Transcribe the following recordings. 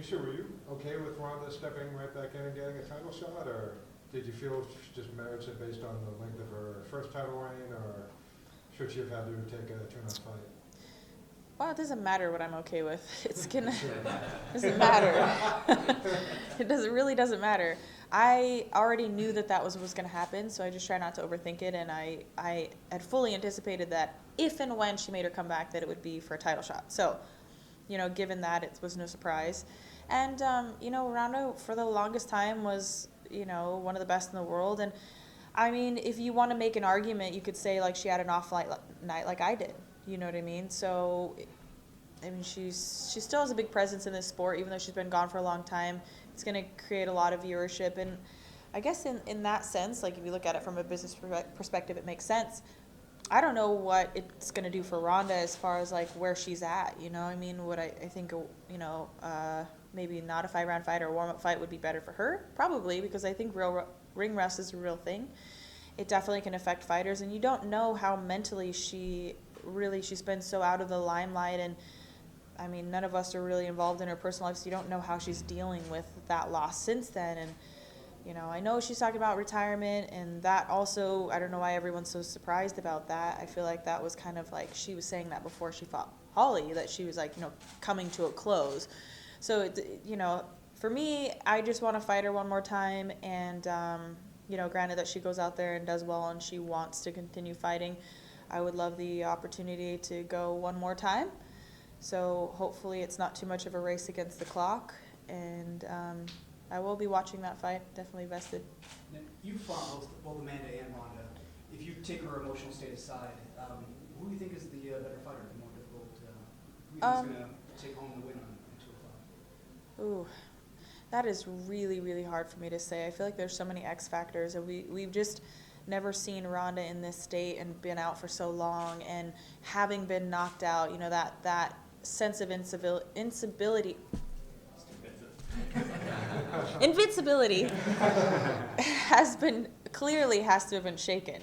Miesha, were you okay with Ronda stepping right back in and getting a title shot, or did you feel she just merits it based on the length of her first title reign, or should she have had to take a tune-up fight? Well, it doesn't matter what I'm okay with. It's gonna Sure. doesn't matter. Really doesn't matter. I already knew that was gonna happen, so I just try not to overthink it. And I had fully anticipated that if and when she made her comeback, that it would be for a title shot. So, given that, it was no surprise. And Ronda for the longest time was one of the best in the world. And I mean, if you want to make an argument, you could say like she had an off night like I did. You know what I mean? So, I mean, she still has a big presence in this sport, even though she's been gone for a long time. It's going to create a lot of viewership. And I guess in that sense, like if you look at it from a business perspective, it makes sense. I don't know what it's going to do for Ronda as far as like where she's at. I mean, what I think, maybe not a 5-round fight or a warm-up fight would be better for her. Probably, because I think ring rust is a real thing. It definitely can affect fighters, and you don't know how mentally she's been so out of the limelight. And I mean, none of us are really involved in her personal life, so you don't know how she's dealing with that loss since then. And I know she's talking about retirement, and that also, I don't know why everyone's so surprised about that. I feel like that was kind of like she was saying that before she fought Holly, that she was like, coming to a close. So, for me, I just want to fight her one more time. And, granted that she goes out there and does well and she wants to continue fighting, I would love the opportunity to go one more time. So hopefully it's not too much of a race against the clock. And I will be watching that fight, definitely vested. Now, you fought both Amanda and Ronda. If you take her emotional state aside, who do you think is the better fighter, the more difficult? Who do you think is going to take home the win on 205? Ooh, that is really, really hard for me to say. I feel like there's so many X factors, and we've just never seen Ronda in this state and been out for so long, and having been knocked out, that sense of invincibility has to have been shaken.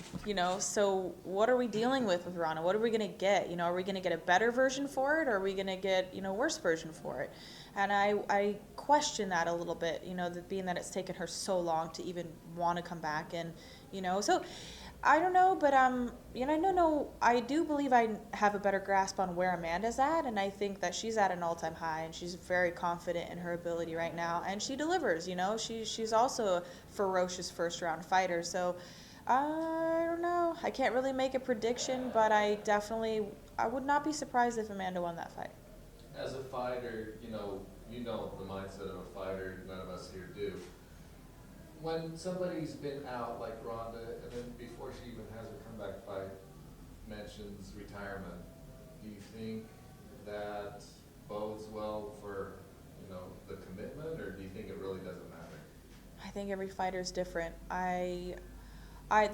So what are we dealing with Ronda? What are we going to get? Are we going to get a better version for it, or are we going to get worse version for it? And I question that a little bit, being that it's taken her so long to even want to come back. And so I don't know, but I do believe I have a better grasp on where Amanda's at, and I think that she's at an all-time high, and she's very confident in her ability right now, and she delivers. She's also a ferocious first-round fighter. So I don't know. I can't really make a prediction, but I would not be surprised if Amanda won that fight. As a fighter, you know the mindset of a fighter. None of us here do. When somebody's been out like Ronda, and then before she even has her comeback fight, mentions retirement, do you think that bodes well for the commitment, or do you think it really doesn't matter? I think every fighter is different. The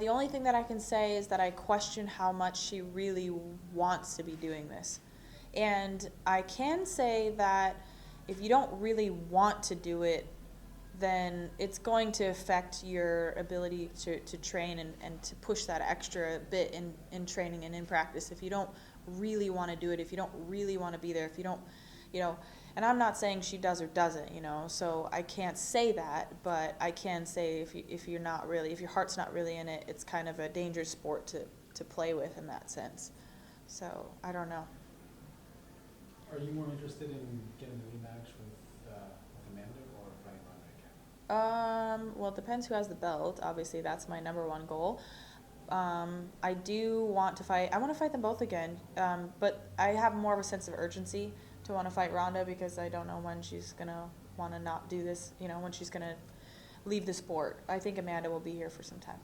only thing that I can say is that I question how much she really wants to be doing this. And I can say that if you don't really want to do it, then it's going to affect your ability to train and to push that extra bit in training and in practice. If you don't really want to do it, if you don't really want to be there, if you don't, and I'm not saying she does or doesn't, so I can't say that, but I can say if your heart's not really in it, it's kind of a dangerous sport to play with in that sense. So I don't know. Are you more interested in getting a rematch with Amanda or fighting Ronda again? Well, it depends who has the belt. Obviously, that's my number one goal. I do want to fight. I want to fight them both again, but I have more of a sense of urgency to want to fight Ronda because I don't know when she's going to want to not do this, when she's going to leave the sport. I think Amanda will be here for some time.